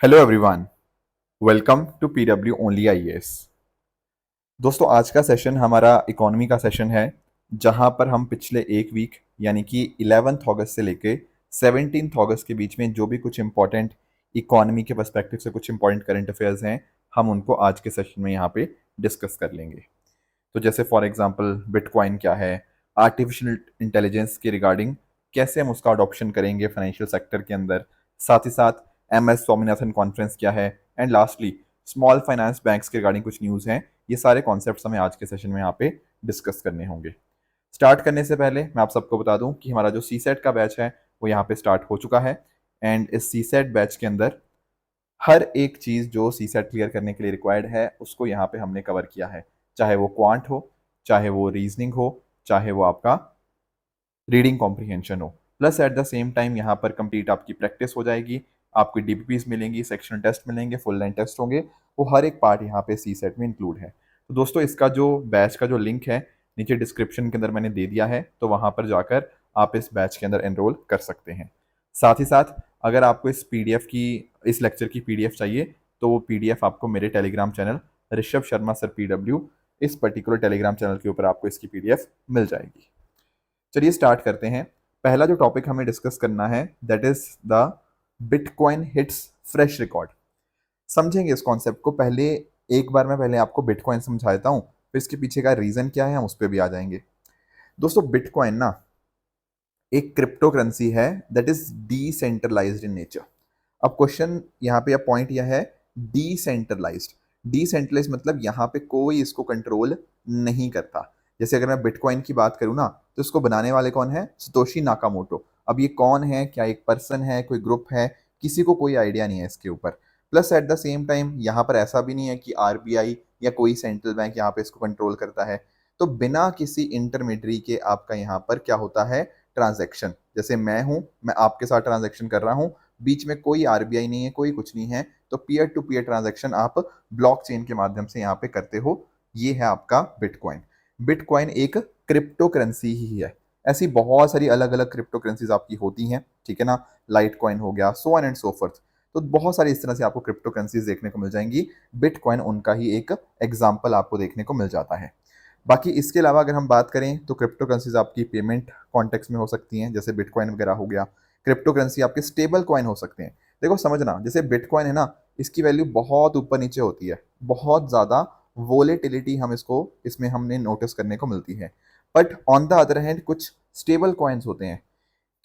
Hello everyone, welcome to PW only IAS. दोस्तों, आज का सेशन हमारा इकोनॉमी का सेशन है, जहां पर हम पिछले एक वीक यानी कि 11 अगस्त से लेके 17 अगस्त के बीच में जो भी कुछ इंपॉर्टेंट इकोनॉमी के पर्सपेक्टिव से कुछ इंपॉर्टेंट करंट अफेयर्स हैं, हम उनको आज के सेशन में यहाँ पे डिस्कस कर लेंगे। तो जैसे फॉर एग्जांपल बिटकॉइन क्या है, आर्टिफिशियल इंटेलिजेंस के रिगार्डिंग कैसे हम उसका अडॉप्शन करेंगे फाइनेंशियल सेक्टर के अंदर, साथ ही साथ एमएस स्वामीनाथन कॉन्फ्रेंस क्या है, and lastly small finance banks के रिगार्डिंग कुछ न्यूज़ हैं। ये सारे कॉन्सेप्ट्स हमें आज के सेशन में यहाँ पे डिस्कस करने होंगे। स्टार्ट करने से पहले मैं आप सबको बता दूं कि हमारा जो सी सेट का बैच है वो यहाँ पे स्टार्ट हो चुका है। एंड इस सी सेट बैच के अंदर हर एक चीज़ जो सी सेट क्लियर करने के लिए रिक्वायर्ड है उसको यहाँ पे हमने कवर किया है, चाहे वो क्वांट हो, चाहे वो रीजनिंग हो, चाहे वो आपका रीडिंग कॉम्प्रिहेंशन हो। Plus at the same time यहाँ पर कंप्लीट आपकी प्रैक्टिस हो जाएगी, आपकी डीपीपीज मिलेंगी, सेक्शनल टेस्ट मिलेंगे, फुल लाइन टेस्ट होंगे। वो हर एक पार्ट यहाँ पे सी सेट में इंक्लूड है। तो दोस्तों, इसका जो बैच का जो लिंक है नीचे डिस्क्रिप्शन के अंदर मैंने दे दिया है, तो वहाँ पर जाकर आप इस बैच के अंदर एनरोल कर सकते हैं। साथ ही साथ अगर आपको इस लेक्चर की पीडीएफ चाहिए तो वो पीडीएफ आपको मेरे Telegram channel Rishabh Sharma sir PW, इस पर्टिकुलर टेलीग्राम चैनल के ऊपर आपको इसकी पीडीएफ मिल जाएगी। चलिए स्टार्ट करते हैं। पहला जो टॉपिक हमें डिस्कस करना है that is the bitcoin hits fresh record. समझेंगे इस कॉन्सेप्ट को। एक बार मैं पहले आपको बिटकॉइन समझाता हूँ, फिर इसके पीछे का रीजन क्या है हम उस पर भी आ जाएंगे। दोस्तों, बिटकॉइन ना एक क्रिप्टो करेंसी है that is decentralized in nature. अब क्वेश्चन यहाँ पे, अब पॉइंट यह है डिसेंट्रलाइज्ड। डिसेंट्रलाइज्ड मतलब यहाँ पे कोई इसको कंट्रोल नहीं करता। जैसे अगर मैं बिटकॉइन की बात करूँ ना, तो इसको बनाने वाले कौन है? Satoshi Nakamoto. अब ये कौन है? क्या एक पर्सन है, कोई ग्रुप है? किसी को कोई आइडिया नहीं है इसके ऊपर। Plus at the same time यहाँ पर ऐसा भी नहीं है कि आरबीआई या कोई सेंट्रल बैंक यहाँ पे इसको कंट्रोल करता है। तो बिना किसी इंटरमीडियरी के आपका यहाँ पर क्या होता है? ट्रांजैक्शन। जैसे मैं आपके साथ ट्रांजैक्शन कर रहा हूँ, बीच में कोई आरबीआई नहीं है, कोई कुछ नहीं है, तो पीयर टू पीयर ट्रांजैक्शन आप ब्लॉकचेन के माध्यम से यहाँ पे करते हो। ये है आपका बिटकॉइन। बिटकॉइन एक क्रिप्टो करेंसी ही है। ऐसी बहुत सारी अलग अलग क्रिप्टो करेंसीज आपकी होती हैं, ठीक है ना। लाइट कॉइन हो गया, so on and so forth. तो बहुत सारी इस तरह से आपको क्रिप्टो करेंसीज देखने को मिल जाएंगी। बिटकॉइन उनका ही एक एग्जाम्पल आपको देखने को मिल जाता है। बाकी इसके अलावा अगर हम बात करें तो क्रिप्टो करेंसीज आपकी पेमेंट कॉन्टेक्स्ट में हो सकती हैं, जैसे बिटकॉइन वगैरह हो गया। क्रिप्टो करेंसी आपके स्टेबल कॉइन हो सकते हैं। देखो समझना, जैसे बिटकॉइन है ना, इसकी वैल्यू बहुत ऊपर नीचे होती है, बहुत ज़्यादा वोलेटिलिटी हम इसको इसमें हमने नोटिस करने को मिलती है। But on the other hand कुछ स्टेबल कॉइन्स होते हैं।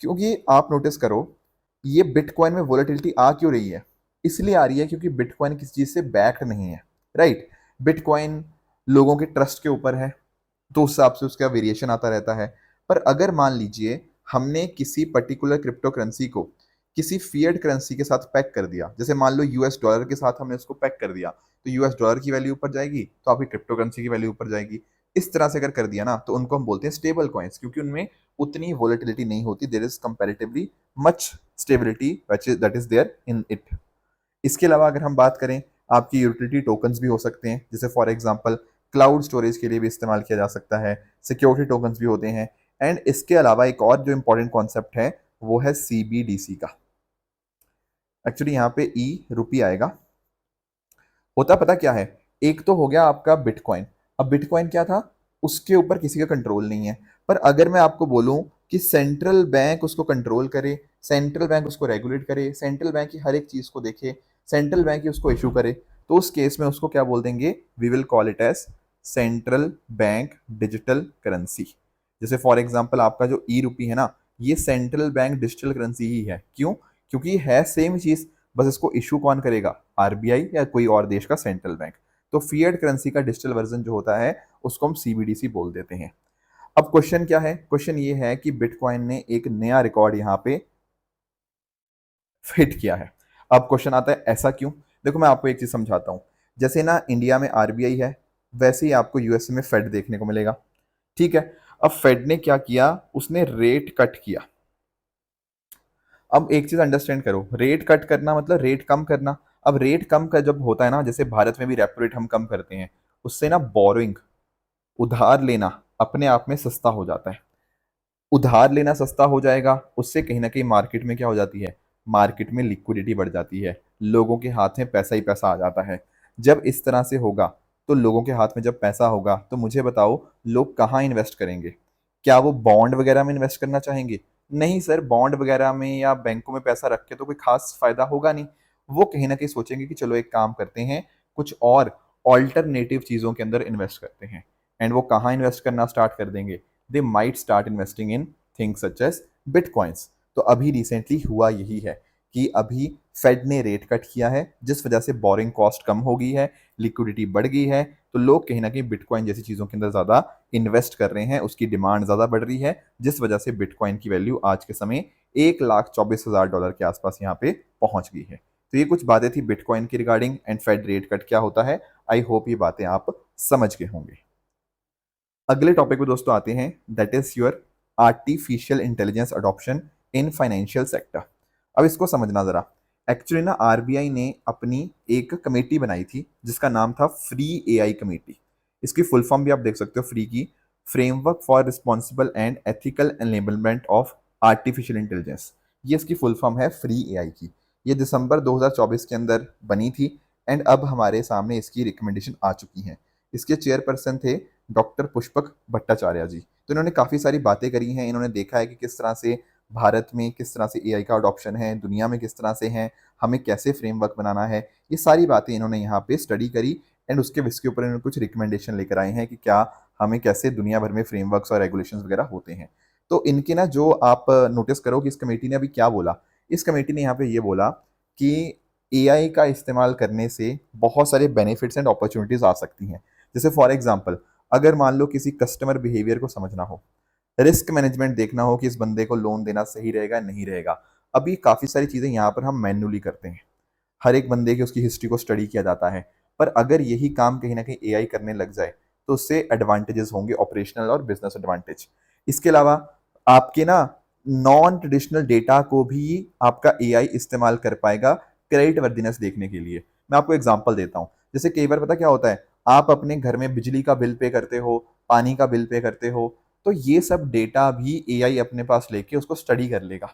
क्योंकि आप नोटिस करो, ये बिटकॉइन में वोलेटिलिटी आ क्यों रही है? इसलिए आ रही है क्योंकि बिटकॉइन किसी चीज़ से बैक्ड नहीं है, राइट। बिटकॉइन लोगों के ट्रस्ट के ऊपर है, तो उस हिसाब से उसका वेरिएशन आता रहता है। पर अगर मान लीजिए हमने किसी पर्टिकुलर क्रिप्टो करेंसी को किसी फिएट करेंसी के साथ पैक कर दिया, जैसे मान लो यूएस डॉलर के साथ हमने उसको पैक कर दिया, तो यूएस डॉलर की वैल्यू ऊपर जाएगी तो आपकी क्रिप्टो करेंसी की वैल्यू ऊपर जाएगी। इस तरह से अगर कर दिया ना, तो उनको हम बोलते हैं स्टेबल कॉइन्स, क्योंकि उनमें उतनी वोलेटिलिटी नहीं होती। There is comparatively much stability that is there in it. इसके अलावा अगर हम बात करें, आपकी यूटिलिटी टोकन्स भी हो सकते हैं, जैसे फॉर एग्जांपल क्लाउड स्टोरेज के लिए भी इस्तेमाल किया जा सकता है। सिक्योरिटी टोकन्स भी होते हैं। एंड इसके अलावा एक और जो इंपॉर्टेंट कॉन्सेप्ट है वो है सीबीडीसी का। एक्चुअली यहाँ पे ई रुपी आएगा। होता पता क्या है? एक तो हो गया आपका बिटकॉइन। अब बिटकॉइन क्या था? उसके ऊपर किसी का कंट्रोल नहीं है। पर अगर मैं आपको बोलूं कि सेंट्रल बैंक उसको कंट्रोल करे, सेंट्रल बैंक उसको रेगुलेट करे, सेंट्रल बैंक की हर एक चीज को देखे, सेंट्रल बैंक ही उसको इशू करे, तो उस केस में उसको क्या बोल देंगे? We will call it as central bank digital currency. जैसे फॉर एग्जाम्पल आपका जो ई रुपी है ना, ये सेंट्रल बैंक डिजिटल करेंसी ही है। क्यों? क्योंकि है सेम चीज, बस इसको इशू कौन करेगा? आरबीआई या कोई और देश का सेंट्रल बैंक। तो फिएट करेंसी का डिजिटल वर्जन जो होता है उसको हम सीबीडीसी बोल देते हैं। अब क्वेश्चन क्या है? क्वेश्चन ये है कि बिटकॉइन ने एक नया रिकॉर्ड यहाँ पे हिट किया है। अब क्वेश्चन आता है ऐसा क्यों? देखो मैं आपको एक चीज समझाता हूं। जैसे ना इंडिया में आरबीआई है, वैसे ही आपको यूएसए में फेड देखने को मिलेगा, ठीक है। अब फेड ने क्या किया? उसने रेट कट किया। अब एक चीज अंडरस्टैंड करो, रेट कट करना मतलब रेट कम करना। अब रेट कम का जब होता है ना, जैसे भारत में भी रेपो रेट हम कम करते हैं, उससे ना बोरोइंग, उधार लेना अपने आप में सस्ता हो जाता है। उधार लेना सस्ता हो जाएगा, उससे कहीं ना कहीं मार्केट में क्या हो जाती है? मार्केट में लिक्विडिटी बढ़ जाती है। लोगों के हाथ में पैसा ही पैसा आ जाता है। जब इस तरह से होगा, तो लोगों के हाथ में जब पैसा होगा, तो मुझे बताओ लोग कहाँ इन्वेस्ट करेंगे? क्या वो बॉन्ड वगैरह में इन्वेस्ट करना चाहेंगे? नहीं सर, बॉन्ड वगैरह में या बैंकों में पैसा रख के तो कोई खास फायदा होगा नहीं। वो कहीं ना कहीं सोचेंगे कि चलो एक काम करते हैं, कुछ और ऑल्टरनेटिव चीज़ों के अंदर इन्वेस्ट करते हैं। एंड वो कहाँ इन्वेस्ट करना स्टार्ट कर देंगे? They might start investing in things such as bitcoins. तो अभी रिसेंटली हुआ यही है कि अभी फेड ने रेट कट किया है, जिस वजह से बोरिंग कॉस्ट कम हो गई है, लिक्विडिटी बढ़ गई है, तो लोग कहीं ना कहीं बिटकॉइन जैसी चीज़ों के अंदर ज़्यादा इन्वेस्ट कर रहे हैं, उसकी डिमांड ज़्यादा बढ़ रही है, जिस वजह से बिटकॉइन की वैल्यू आज के समय $1,24,000 के आसपास यहाँ पे पहुंच गई है। तो ये कुछ बातें थी बिटकॉइन की regarding and Fed rate cut क्या होता है। आई होप ये बातें आप समझ गए होंगे। अगले टॉपिक पे दोस्तों आते हैं, that is your artificial intelligence adoption in financial sector. अब इसको समझना जरा। एक्चुअली ना आरबीआई ने अपनी एक कमेटी बनाई थी जिसका नाम था फ्री एआई कमेटी। इसकी फुल फॉर्म भी आप देख सकते हो, फ्री की framework for responsible and ethical enablement of artificial intelligence. ये इसकी फुल फॉर्म है फ्री एआई की। ये दिसंबर 2024 के अंदर बनी थी एंड अब हमारे सामने इसकी रिकमेंडेशन आ चुकी हैं। इसके चेयरपर्सन थे डॉक्टर पुष्पक भट्टाचार्य जी। तो इन्होंने काफ़ी सारी बातें करी हैं, इन्होंने देखा है कि किस तरह से भारत में किस तरह से एआई का अडॉप्शन है, दुनिया में किस तरह से है, हमें कैसे फ्रेमवर्क बनाना है, ये सारी बातें इन्होंने यहाँ पे स्टडी करी एंड उसके ऊपर इन्होंने कुछ रिकमेंडेशन लेकर आए हैं कि क्या हमें कैसे दुनिया भर में फ्रेमवर्क्स और रेगुलेशन वगैरह होते हैं। तो इनके ना जो आप नोटिस करो कि इस कमेटी ने अभी क्या बोला। इस कमेटी ने यहाँ पे ये बोला कि एआई का इस्तेमाल करने से बहुत सारे बेनिफिट्स एंड अपॉर्चुनिटीज आ सकती हैं। जैसे फॉर एग्जांपल, अगर मान लो किसी कस्टमर बिहेवियर को समझना हो, रिस्क मैनेजमेंट देखना हो कि इस बंदे को लोन देना सही रहेगा नहीं रहेगा। अभी काफ़ी सारी चीज़ें यहाँ पर हम मैन्युअली करते हैं, हर एक बंदे की उसकी हिस्ट्री को स्टडी किया जाता है। पर अगर यही काम कहीं ना कहीं एआई करने लग जाए, तो उससे एडवांटेजेस होंगे, ऑपरेशनल और बिजनेस एडवांटेज। इसके अलावा आपके ना नॉन ट्रेडिशनल डेटा को भी आपका एआई इस्तेमाल कर पाएगा क्रेडिट वर्दिनेस देखने के लिए। मैं आपको एग्जांपल देता हूँ। जैसे कई बार पता क्या होता है, आप अपने घर में बिजली का बिल पे करते हो, पानी का बिल पे करते हो, तो ये सब डेटा भी एआई अपने पास लेके उसको स्टडी कर लेगा।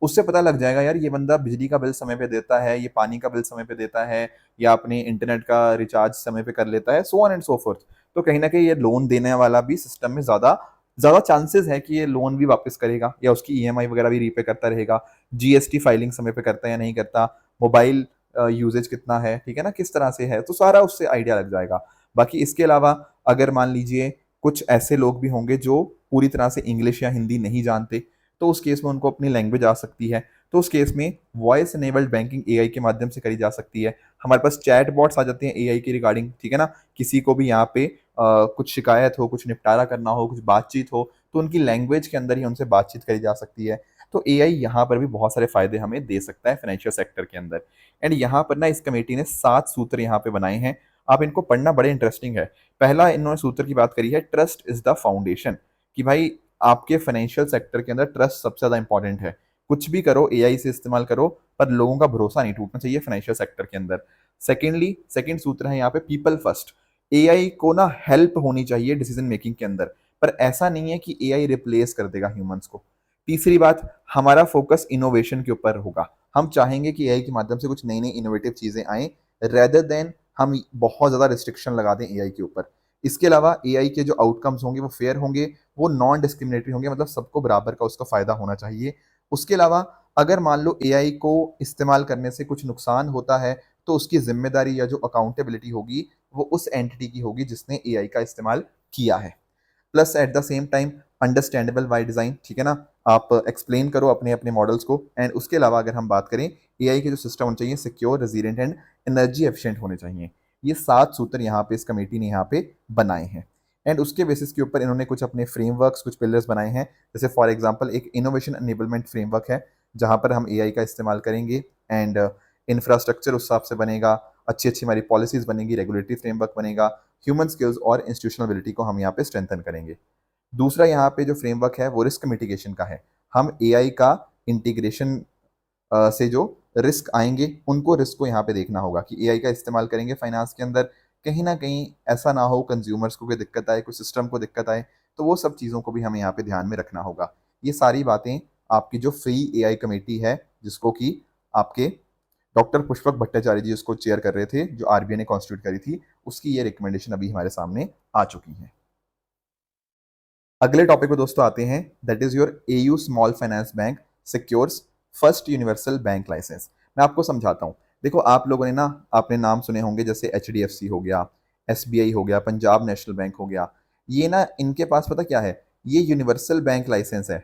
उससे पता लग जाएगा यार ये बंदा बिजली का बिल समय पे देता है, ये पानी का बिल समय पे देता है, या अपने इंटरनेट का रिचार्ज समय पे कर लेता है, so on and so fourth. तो कहीं ना कहीं ये लोन देने वाला भी सिस्टम में ज्यादा ज्यादा चांसेस है कि ये लोन भी वापस करेगा या उसकी ईएमआई वगैरह भी रीपे करता रहेगा। जीएसटी फाइलिंग समय पे करता है या नहीं करता, मोबाइल यूजेज कितना है, ठीक है ना, किस तरह से है, तो सारा उससे आइडिया लग जाएगा। बाकी इसके अलावा अगर मान लीजिए कुछ ऐसे लोग भी होंगे जो पूरी तरह से इंग्लिश या हिंदी नहीं जानते, तो उस केस में उनको अपनी लैंग्वेज आ सकती है। तो उस केस में वॉइस एनेबल्ड बैंकिंग एआई के माध्यम से करी जा सकती है। हमारे पास चैट बॉट्स आ जाते हैं एआई की रिगार्डिंग, ठीक है ना। किसी को भी यहाँ पे कुछ शिकायत हो, कुछ निपटारा करना हो, कुछ बातचीत हो, तो उनकी लैंग्वेज के अंदर ही उनसे बातचीत करी जा सकती है। तो एआई यहाँ पर भी बहुत सारे फायदे हमें दे सकता है फाइनेंशियल सेक्टर के अंदर। एंड यहाँ पर ना इस कमेटी ने 7 सूत्र यहाँ पे बनाए हैं। आप इनको पढ़ना, बड़े इंटरेस्टिंग है। पहला इन्होंने सूत्र की बात करी है, ट्रस्ट इज द फाउंडेशन। कि भाई आपके फाइनेंशियल सेक्टर के अंदर ट्रस्ट सबसे ज्यादा इंपॉर्टेंट है। कुछ भी करो, एआई से इस्तेमाल करो, पर लोगों का भरोसा नहीं टूटना चाहिए फाइनेंशियल सेक्टर के अंदर। सेकेंडली, सेकेंड सूत्र है यहाँ पे पीपल फर्स्ट। एआई को ना हेल्प होनी चाहिए डिसीजन मेकिंग के अंदर, पर ऐसा नहीं है कि एआई रिप्लेस कर देगा ह्यूमंस को। तीसरी बात, हमारा फोकस इनोवेशन के ऊपर होगा। हम चाहेंगे कि एआई के माध्यम से कुछ नई नई इनोवेटिव चीजें आए, रेदर देन हम बहुत ज्यादा रिस्ट्रिक्शन लगा दें एआई के ऊपर। इसके अलावा एआई के जो आउटकम्स होंगे वो फेयर होंगे, वो नॉन डिस्क्रिमिनेटरी होंगे, मतलब सबको बराबर का उसका फायदा होना चाहिए। उसके अलावा अगर मान लो एआई को इस्तेमाल करने से कुछ नुकसान होता है, तो उसकी जिम्मेदारी या जो अकाउंटेबिलिटी होगी वो उस एंटिटी की होगी जिसने एआई का इस्तेमाल किया है। Plus at the same time understandable by design, ठीक है ना। आप एक्सप्लेन करो अपने अपने मॉडल्स को। एंड उसके अलावा अगर हम बात करें, एआई के जो सिस्टम होने चाहिए secure, resilient and energy efficient होने चाहिए। ये 7 सूत्र यहाँ पे इस कमेटी ने यहाँ पे बनाए हैं। एंड उसके बेसिस के ऊपर इन्होंने कुछ अपने फ्रेमवर्क्स, कुछ पिलर्स बनाए हैं। जैसे फॉर एग्जांपल एक इनोवेशन एनेबलमेंट फ्रेमवर्क है, जहाँ पर हम एआई का इस्तेमाल करेंगे एंड इंफ्रास्ट्रक्चर उस हिसाब से बनेगा, अच्छी अच्छी हमारी पॉलिसीज बनेगी, रेगुलेटरी फ्रेमवर्क बनेगा, ह्यूमन स्किल्स और इंस्टीट्यूशनलिटी को हम यहाँ पे स्ट्रेंथन करेंगे। दूसरा यहाँ पे जो फ्रेमवर्क है वो रिस्क मिटिगेशन का है। हम एआई का इंटीग्रेशन से जो रिस्क आएंगे, उनको रिस्क को यहाँ पे देखना होगा कि एआई का इस्तेमाल करेंगे फाइनेंस के अंदर, कहीं ना कहीं ऐसा ना हो कंज्यूमर्स को कोई दिक्कत आए, कोई सिस्टम को दिक्कत आए। तो वो सब चीज़ों को भी हमें यहाँ पे ध्यान में रखना होगा। ये सारी बातें आपकी जो फ्री एआई कमेटी है, जिसको कि आपके डॉक्टर पुष्पक भट्टाचार्य जी उसको चेयर कर रहे थे, जो आरबीआई ने कॉन्स्टिट्यूट करी थी, उसकी ये रिकमेंडेशन अभी हमारे सामने आ चुकी है। अगले टॉपिक पे दोस्तों आते हैं, that is your AU small finance bank secures first universal bank licence. मैं आपको समझाता हूँ। देखो, आप लोगों ने ना, आपने नाम सुने होंगे जैसे एचडीएफसी हो गया, एसबीआई हो गया, पंजाब नेशनल बैंक हो गया। ये ना, इनके पास पता क्या है, ये यूनिवर्सल बैंक लाइसेंस है।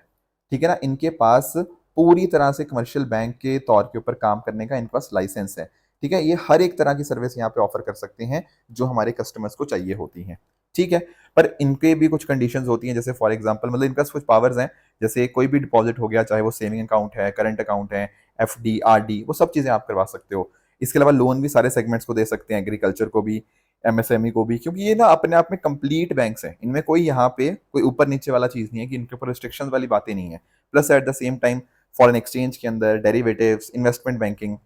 ठीक है ना, इनके पास पूरी तरह से कमर्शियल बैंक के तौर के ऊपर काम करने का इनके पास लाइसेंस है। ठीक है, ये हर एक तरह की सर्विस यहाँ पे ऑफर कर सकते हैं जो हमारे कस्टमर्स को चाहिए होती हैं। ठीक है, पर इनके भी कुछ कंडीशंस होती हैं, जैसे फॉर एग्जांपल, मतलब इनके पास कुछ पावर्स हैं, जैसे कोई भी डिपॉजिट हो गया, चाहे वो सेविंग अकाउंट है, करंट अकाउंट है, एफडी, आरडी, वो सब चीजें आप करवा सकते हो। इसके अलावा लोन भी सारे सेगमेंट्स को दे सकते हैं, एग्रीकल्चर को भी, एमएसएमई को भी, क्योंकि ये ना अपने आप में कंप्लीट बैंक्स हैं। इनमें कोई यहाँ पे कोई ऊपर नीचे वाला चीज नहीं है कि इनके ऊपर रिस्ट्रिक्शन वाली बातें नहीं है। Plus at the same time foreign exchange के अंदर, डेरिवेटिव्स, इन्वेस्टमेंट बैंकिंग,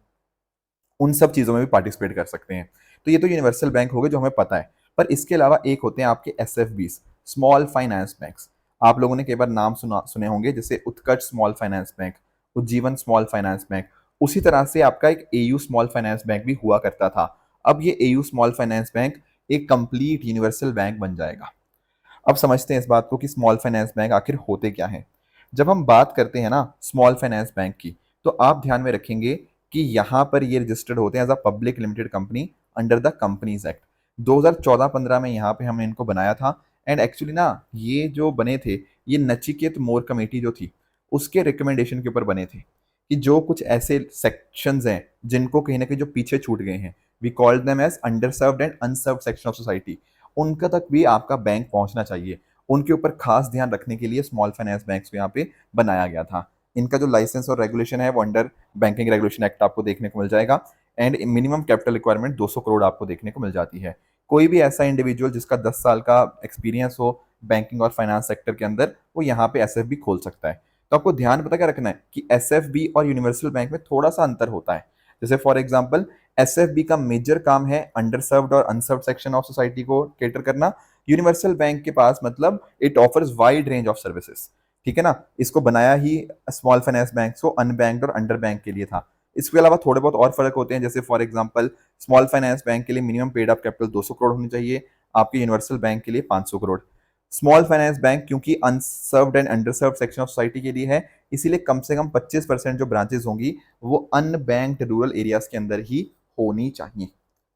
उन सब चीज़ों में भी पार्टिसिपेट कर सकते हैं। तो ये तो यूनिवर्सल बैंक हो गए जो हमें पता है। पर इसके अलावा एक होते हैं आपके एसएफबीस, स्मॉल फाइनेंस बैंक्स। आप लोगों ने कई बार नाम सुने होंगे, जैसे Utkarsh small finance bank, Ujjivan small finance bank. उसी तरह से आपका एक एयू स्मॉल फाइनेंस बैंक भी हुआ करता था। अब ये एयू स्मॉल फाइनेंस बैंक एक कंप्लीट यूनिवर्सल बैंक बन जाएगा। अब समझते हैं इस बात को कि स्मॉल फाइनेंस बैंक आखिर होते क्या हैं। जब हम बात करते हैं ना स्मॉल फाइनेंस बैंक की, तो आप ध्यान में रखेंगे कि यहाँ पर ये रजिस्टर्ड होते हैं as a public limited company under the companies act. 2014-15 में यहाँ पे हमने इनको बनाया था। एंड एक्चुअली ना, ये जो बने थे, ये नचिकेत मोर कमेटी जो थी, उसके रिकमेंडेशन के ऊपर बने थे कि जो कुछ ऐसे सेक्शंस हैं जिनको कहीं ना कहीं जो पीछे छूट गए हैं, we called them as underserved and unserved section of society, उनका तक भी आपका बैंक पहुंचना चाहिए। उनके ऊपर खास ध्यान रखने के लिए स्मॉल फाइनेंस बैंक्स को यहाँ पे बनाया गया था। इनका जो लाइसेंस और रेगुलेशन है वो अंडर बैंकिंग रेगुलेशन एक्ट आपको देखने को मिल जाएगा। And minimum capital requirement 200 crore आपको देखने को मिल जाती है। कोई भी ऐसा इंडिविजुअल जिसका 10 साल का एक्सपीरियंस हो बैंकिंग और फाइनेंस सेक्टर के अंदर, वो यहाँ पे एसएफबी खोल सकता है। तो आपको ध्यान पता क्या रखना है कि एसएफबी और यूनिवर्सल बैंक में थोड़ा सा अंतर होता है। जैसे फॉर एग्जाम्पल, एसएफबी का मेजर काम है अंडर सर्व्ड और अनसर्व्ड सेक्शन ऑफ सोसाइटी को केटर करना। यूनिवर्सल बैंक के पास मतलब it offers wide range of services. ठीक है ना, इसको बनाया ही स्मॉल फाइनेंस बैंक को अनबैंक्ड और अंडर बैंक के लिए था। इसके अलावा थोड़े बहुत और फर्क होते हैं, जैसे for example small finance bank के लिए minimum paid up capital 200 crore होनी चाहिए, आपके यूनिवर्सल बैंक के लिए 500 करोड़। स्मॉल फाइनेंस बैंक क्योंकि unserved and underserved section of society के लिए है, इसीलिए कम से कम 25% जो ब्रांचेस होंगी वो अनबैंक्ड रूरल एरियाज के अंदर ही होनी चाहिए।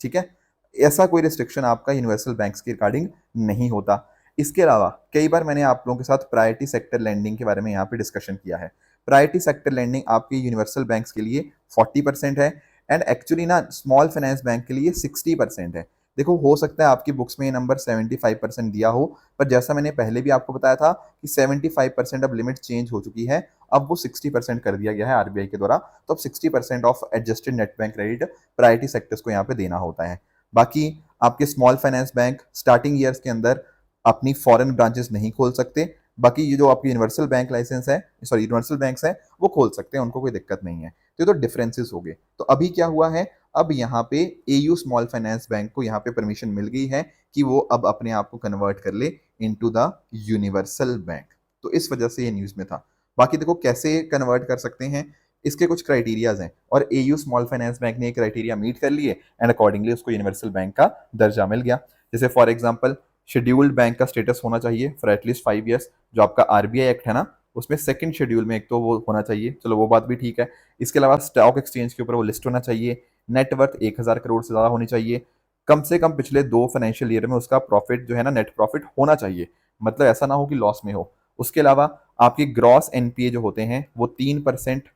ठीक है, ऐसा कोई रिस्ट्रिक्शन आपका यूनिवर्सल बैंक्स के रिगार्डिंग नहीं होता। इसके अलावा कई बार मैंने आप लोगों के साथ प्रायोरिटी सेक्टर लैंडिंग के बारे में यहाँ पे डिस्कशन किया है। प्रायोरिटी सेक्टर लैंडिंग आपकी यूनिवर्सल बैंक्स के लिए 40% है, एंड एक्चुअली ना स्मॉल फाइनेंस बैंक के लिए 60% है। देखो, हो सकता है आपकी बुक्स में ये नंबर 75% दिया हो, पर जैसा मैंने पहले भी आपको बताया था कि 75% अब लिमिट चेंज हो चुकी है। अब वो 60% कर दिया गया है आरबीआई के द्वारा। तो अब 60% of adjusted net bank credit priority sectors को यहाँ पे देना होता है। बाकी आपके small finance bank starting years के अंदर अपनी फॉरेन ब्रांचेस नहीं खोल सकते। बाकी ये जो आपकी यूनिवर्सल बैंक लाइसेंस है, सॉरी यूनिवर्सल बैंक्स हैं, वो खोल सकते हैं, उनको कोई दिक्कत नहीं है। तो ये तो डिफरेंसेस हो गए। तो अभी क्या हुआ है, अब यहाँ पे एयू स्मॉल फाइनेंस बैंक को यहाँ पे परमिशन मिल गई है कि वो अब अपने आप को कन्वर्ट कर ले इनटू द यूनिवर्सल बैंक। तो इस वजह से ये न्यूज़ में था। बाकी देखो कैसे कन्वर्ट कर सकते हैं, इसके कुछ क्राइटेरियाज हैं, और एयू स्मॉल फाइनेंस बैंक ने ये क्राइटेरिया मीट कर लिए एंड अकॉर्डिंगली उसको यूनिवर्सल बैंक का दर्जा मिल गया। जैसे फॉर एग्जाम्पल, शेड्यूल्ड बैंक का स्टेटस होना चाहिए फॉर एटलीस्ट 5 ईयर्स। जो आपका आरबीआई एक्ट है ना, उसमें सेकंड शेड्यूल में एक तो वो होना चाहिए, चलो वो बात भी ठीक है। इसके अलावा स्टॉक एक्सचेंज के ऊपर वो लिस्ट होना चाहिए। नेटवर्थ 1000 करोड़ से ज़्यादा होनी चाहिए। कम से कम पिछले 2 फाइनेंशियल ईयर में उसका प्रॉफिट जो है ना, नेट प्रॉफिट होना चाहिए, मतलब ऐसा ना हो कि लॉस में हो। उसके अलावा आपके ग्रॉस एनपीए जो होते हैं वो 3%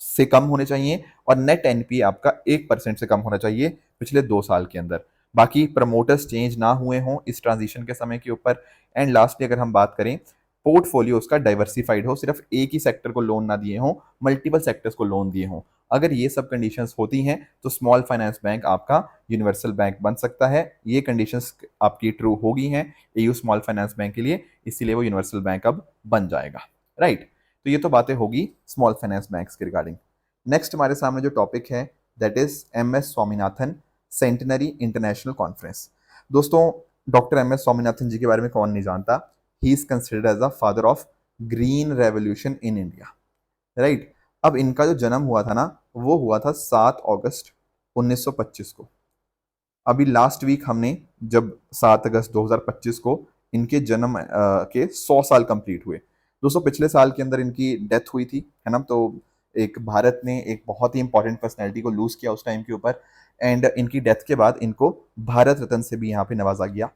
से कम होने चाहिए, और नेट एनपीए आपका 1% से कम होना चाहिए पिछले 2 साल के अंदर। बाकी प्रमोटर्स चेंज ना हुए हों इस ट्रांजिशन के समय के ऊपर। एंड लास्टली अगर हम बात करें, पोर्टफोलियो उसका डाइवर्सिफाइड हो, सिर्फ एक ही सेक्टर को लोन ना दिए हों, मल्टीपल सेक्टर्स को लोन दिए हों। अगर ये सब कंडीशंस होती हैं तो स्मॉल फाइनेंस बैंक आपका यूनिवर्सल बैंक बन सकता है। ये कंडीशंस आपकी ट्रू हो गई हैं एयू स्मॉल फाइनेंस बैंक के लिए, इसीलिए वो यूनिवर्सल बैंक अब बन जाएगा। राइट, तो ये तो बातें होगी स्मॉल फाइनेंस बैंक्स के रिगार्डिंग। नेक्स्ट हमारे सामने जो टॉपिक है that is M S Swaminathan centenary international conference. दोस्तों, doctor M S Swaminathan ji के बारे में कौन नहीं जानता। He is considered as the father of green revolution in India. Right, अब इनका जो जन्म हुआ था ना, वो हुआ था 7 अगस्त 1925 को। अभी लास्ट वीक हमने जब 7 अगस्त 2025 को इनके जन्म के 100 साल कंप्लीट हुए। दोस्तों पिछले साल के अंदर इनकी डेथ हुई थी, है ना? तो एक भारत ने एक बहुत ही इंपॉर्टेंट पर्सनैलिटी को लूज किया उस टाइम के ऊपर, एंड इनकी डेथ के बाद इनको भारत रत्न से भी यहाँ पे नवाजा गया,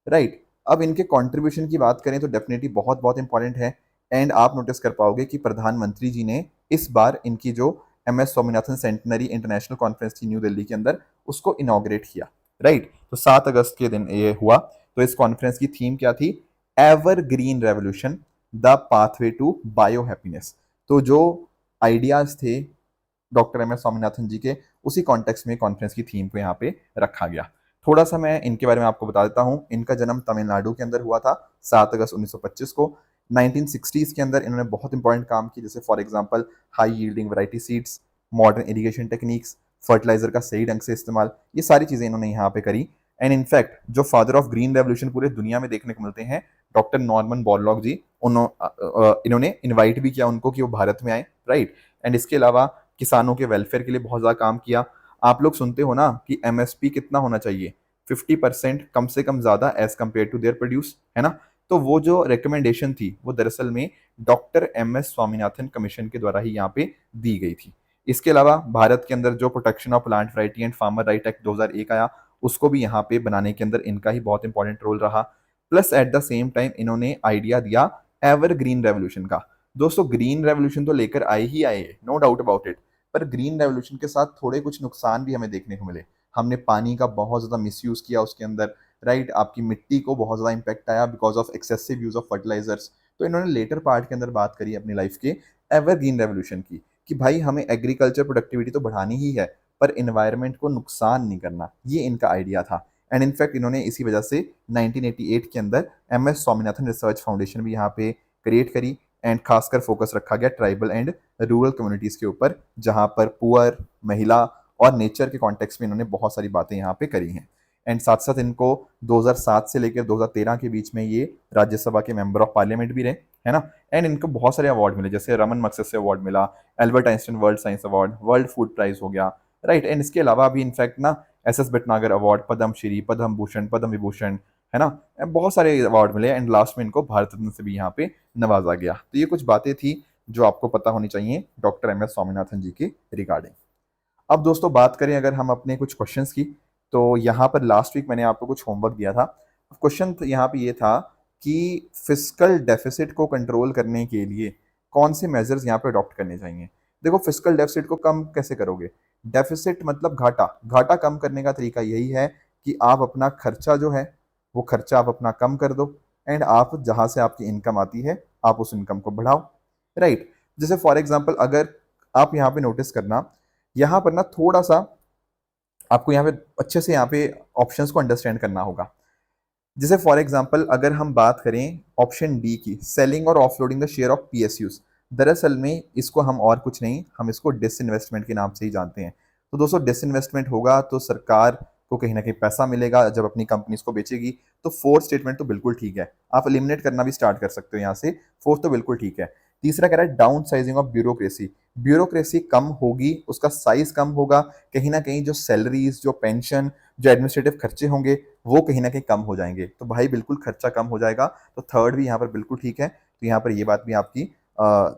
राइट? अब इनके कंट्रीब्यूशन की बात करें तो डेफिनेटली बहुत बहुत इंपॉर्टेंट है, एंड आप नोटिस कर पाओगे कि प्रधानमंत्री जी ने इस बार इनकी जो MS Swaminathan centenary international conference थी न्यू दिल्ली के अंदर, उसको इनॉग्रेट किया, राइट? तो 7 अगस्त के दिन ये हुआ। तो इस कॉन्फ्रेंस की थीम क्या थी? Evergreen revolution, the pathway to bio happiness. तो जो आइडियाज थे डॉक्टर MS स्वामीनाथन जी के, उसी कॉन्टेक्स्ट में कॉन्फ्रेंस की थीम को यहाँ पे रखा गया। थोड़ा सा मैं इनके बारे में आपको बता देता हूँ। इनका जन्म तमिलनाडु के अंदर हुआ था 7 अगस्त 1925 को। 1960s के अंदर इन्होंने बहुत इंपॉर्टेंट काम किए, जैसे for example high yielding variety seeds, modern irrigation techniques, fertiliser का सही ढंग से इस्तेमाल, ये सारी चीजें इन्होंने यहाँ पे करी। एंड इनफैक्ट जो फादर ऑफ ग्रीन रेवोल्यूशन पूरे दुनिया में देखने को मिलते हैं, डॉक्टर नॉर्मन बोरलॉग जी, इन्होंने इन्वाइट भी किया उनको कि वो भारत में आए, राइट? एंड इसके अलावा किसानों के वेलफेयर के लिए बहुत ज़्यादा काम किया। आप लोग सुनते हो ना कि MSP कितना होना चाहिए, 50% कम से कम ज़्यादा as compare to their produce, है ना? तो वो जो रिकमेंडेशन थी वो दरअसल में डॉक्टर MS स्वामीनाथन कमीशन के द्वारा ही यहाँ पे दी गई थी। इसके अलावा भारत के अंदर जो protection of plant variety and farmer right act 2001 आया, उसको भी यहाँ पे बनाने के अंदर इनका ही बहुत इंपॉर्टेंट रोल रहा। Plus at the same time इन्होंने आइडिया दिया एवर ग्रीन रेवोल्यूशन का। दोस्तों ग्रीन रेवोल्यूशन तो लेकर आए ही आए, नो डाउट अबाउट इट, पर ग्रीन रेवोल्यूशन के साथ थोड़े कुछ नुकसान भी हमें देखने को मिले। हमने पानी का बहुत ज़्यादा मिसयूज़ किया उसके अंदर, राइट? आपकी मिट्टी को बहुत ज़्यादा इम्पैक्ट आया because of excessive use of fertilisers. तो इन्होंने लेटर पार्ट के अंदर बात करी अपनी लाइफ के एवर ग्रीन रेवोल्यूशन की, कि भाई हमें एग्रीकल्चर प्रोडक्टिविटी तो बढ़ानी ही है, पर इन्वायरमेंट को नुकसान नहीं करना, ये इनका आइडिया था। एंड इनफैक्ट इन्होंने इसी वजह से 1988 के अंदर MS स्वामीनाथन रिसर्च फाउंडेशन भी यहाँ पे क्रिएट करी, एंड खासकर फोकस रखा गया ट्राइबल एंड रूरल कम्युनिटीज़ के ऊपर, जहाँ पर पुअर, महिला और नेचर के कॉन्टेक्स्ट में इन्होंने बहुत सारी बातें यहाँ पे करी हैं। एंड साथ साथ इनको 2007 से लेकर 2013 के बीच में ये राज्यसभा के मेंबर ऑफ पार्लियामेंट भी रहे, है ना? एंड इनको बहुत सारे अवार्ड मिले, जैसे रमन मगसेसे अवार्ड मिला, Albert Einstein world science award, world food prize हो गया, राइट? एंड इसके अलावा भी इनफैक्ट ना SS भटनागर अवार्ड, पद्म श्री, पद्म भूषण, पद्म विभूषण, है ना? बहुत सारे अवार्ड मिले, एंड लास्ट में इनको भारत रत्न से भी यहाँ पे नवाजा गया। तो ये कुछ बातें थी जो आपको पता होनी चाहिए डॉक्टर MS स्वामीनाथन जी के रिगार्डिंग। अब दोस्तों बात करें अगर हम अपने कुछ क्वेश्चंस की, तो यहाँ पर लास्ट वीक मैंने आपको कुछ होमवर्क दिया था। क्वेश्चन यहाँ पे ये था कि फिस्कल डेफिसिट को कंट्रोल करने के लिए कौन से मेजर्स यहाँ पे अडॉप्ट करने चाहिए। देखो फिस्कल डेफिसिट को कम कैसे करोगे? डेफिसिट मतलब घाटा, घाटा कम करने का तरीका यही है कि आप अपना खर्चा जो है वो खर्चा आप अपना कम कर दो, एंड आप जहाँ से आपकी इनकम आती है आप उस इनकम को बढ़ाओ, राइट? जैसे फॉर एग्जाम्पल अगर आप यहाँ पे नोटिस करना, यहाँ पर ना थोड़ा सा आपको यहाँ पे अच्छे से यहाँ पे ऑप्शंस को अंडरस्टैंड करना होगा। जैसे फॉर एग्जांपल अगर हम बात करें ऑप्शन डी की, सेलिंग और offloading the share of PSUs, दरअसल में इसको हम और कुछ नहीं, हम इसको डिसइन्वेस्टमेंट के नाम से ही जानते हैं। तो दोस्तों डिसइन्वेस्टमेंट होगा तो सरकार को कहीं ना कहीं पैसा मिलेगा जब अपनी कंपनीज को बेचेगी। तो फोर्थ स्टेटमेंट तो बिल्कुल ठीक है, आप एलिमिनेट करना भी स्टार्ट कर सकते हो यहाँ से, फोर्थ तो बिल्कुल ठीक है। तीसरा कह रहा है downsizing of bureaucracy, bureaucracy कम होगी, उसका साइज कम होगा, कहीं ना कहीं जो सैलरीज, जो पेंशन, जो एडमिनिस्ट्रेटिव खर्चे होंगे वो कहीं ना कहीं कम हो जाएंगे। तो भाई बिल्कुल खर्चा कम हो जाएगा, तो थर्ड भी यहाँ पर बिल्कुल ठीक है। तो यहाँ पर ये बात भी आपकी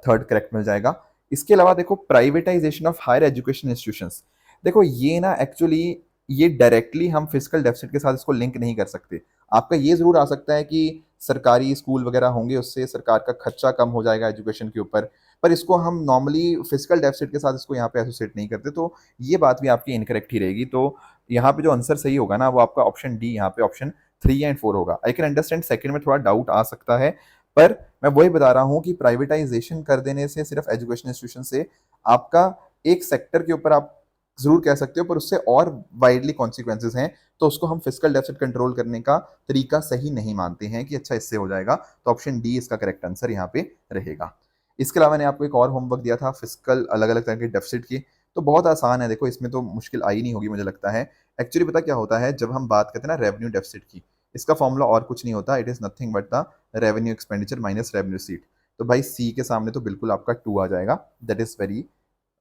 थर्ड करेक्ट मिल जाएगा। इसके अलावा देखो privatisation of higher education institutions, देखो ये ना एक्चुअली ये डायरेक्टली हम फिजिकल डेफिसिट के साथ इसको लिंक नहीं कर सकते। आपका ये जरूर आ सकता है कि सरकारी स्कूल वगैरह होंगे उससे सरकार का खर्चा कम हो जाएगा एजुकेशन के ऊपर, पर इसको हम नॉर्मली फिजिकल डेफिसिट के साथ इसको यहाँ पे एसोसिएट नहीं करते। तो ये बात भी आपकी इनकरेक्ट ही रहेगी। तो यहाँ पे जो आंसर सही होगा ना वो आपका ऑप्शन डी, यहाँ पे ऑप्शन 3 एंड 4 होगा। आई कैन अंडरस्टैंड सेकंड में थोड़ा डाउट आ सकता है, पर मैं वही बता रहा हूँ कि प्राइवेटाइजेशन कर देने से सिर्फ एजुकेशन इंस्टीट्यूशन से आपका एक सेक्टर के ऊपर आप जरूर कह सकते हो, पर उससे और वाइडली कॉन्सिक्वेंसेज हैं। तो उसको हम फिजिकल डेफिसिट कंट्रोल करने का तरीका सही नहीं मानते हैं कि अच्छा इससे हो जाएगा। तो ऑप्शन डी इसका करेक्ट आंसर यहाँ पे रहेगा। इसके अलावा मैंने आपको एक और होमवर्क दिया था फिजिकल अलग अलग तरह के डेफिसिट की, तो बहुत आसान है, देखो इसमें तो मुश्किल आई नहीं होगी मुझे लगता है। एक्चुअली पता क्या होता है, जब हम बात करते हैं ना रेवेन्यू डेफिसिट की, इसका फॉर्मूला और कुछ नहीं होता, it is nothing but the revenue expenditure minus revenue seat. तो भाई सी के सामने तो बिल्कुल आपका 2 आ जाएगा, that is very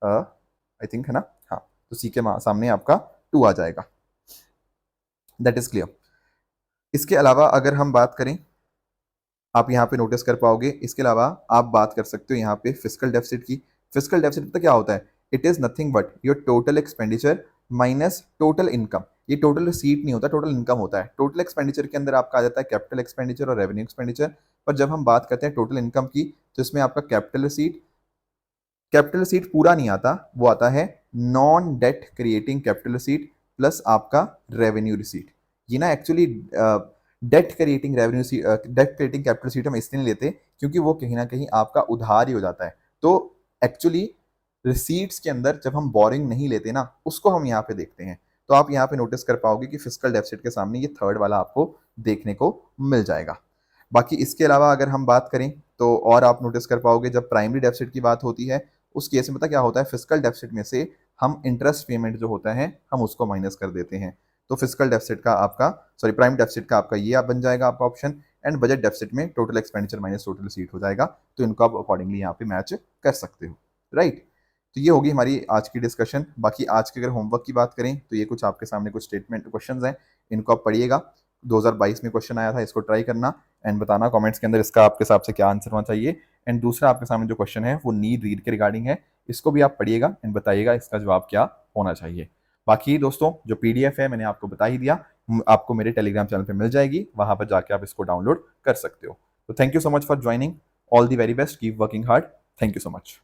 I think, है ना? हाँ, तो सी के सामने आपका 2 आ जाएगा। That is clear. इसके अलावा अगर हम बात करें, आप यहाँ पे नोटिस कर पाओगे, इसके अलावा आप बात कर सकते हो यहाँ पे फिस्कल डेफिसिट की। फिस्कल डेफिसिट तो क्या होता है? It is nothing but your total expenditure minus total income. ये टोटल रिसीट नहीं होता, टोटल इनकम होता है। टोटल एक्सपेंडिचर के अंदर आपका आ जाता है कैपिटल एक्सपेंडिचर और रेवेन्यू एक्सपेंडिचर। पर जब हम बात करते हैं टोटल इनकम की, तो इसमें आपका कैपिटल रिसीट पूरा नहीं आता, वो आता है non debt creating capital receipt plus आपका रेवेन्यू रिसीट। ये ना actually debt creating capital receipt हम इसलिए नहीं लेते क्योंकि वो कहीं ना कहीं आपका उधार ही हो जाता है। तो एक्चुअली रिसीट्स के अंदर जब हम बोरिंग नहीं लेते ना, उसको हम यहाँ पे देखते हैं। तो आप यहाँ पे नोटिस कर पाओगे कि फिस्कल डेफिसिट के सामने ये थर्ड वाला आपको देखने को मिल जाएगा। बाकी इसके अलावा अगर हम बात करें तो और आप नोटिस कर पाओगे, जब प्राइमरी डेफिसिट की बात होती है उस केस में पता क्या होता है? फिस्कल डेफिसिट में से हम इंटरेस्ट पेमेंट जो होता है हम उसको माइनस कर देते हैं। तो फिस्कल डेफिसिट का आपका, सॉरी, प्राइम डेफिसिट का आपका ये आप बन जाएगा आपका ऑप्शन। एंड बजट डेफिसिट में total expenditure minus total receipt हो जाएगा। तो इनको आप अकॉर्डिंगली यहाँ पे मैच कर सकते हो, राइट? तो ये होगी हमारी आज की डिस्कशन। बाकी आज के अगर होमवर्क की बात करें तो ये कुछ आपके सामने कुछ स्टेटमेंट क्वेश्चंस हैं, इनको आप पढ़िएगा। 2022 में क्वेश्चन आया था, इसको ट्राई करना एंड बताना कमेंट्स के अंदर इसका आपके हिसाब से क्या आंसर होना चाहिए। एंड दूसरा आपके सामने जो क्वेश्चन है वो नीड रीड के रिगार्डिंग है, इसको भी आप पढ़िएगा एंड बताइएगा इसका जवाब क्या होना चाहिए। बाकी दोस्तों जो पीडीएफ है मैंने आपको बता ही दिया, आपको मेरे टेलीग्राम चैनल पे मिल जाएगी, वहां पर जाके आप इसको डाउनलोड कर सकते हो। तो thank you so much for joining, all the very best, keep working hard, thank you so much.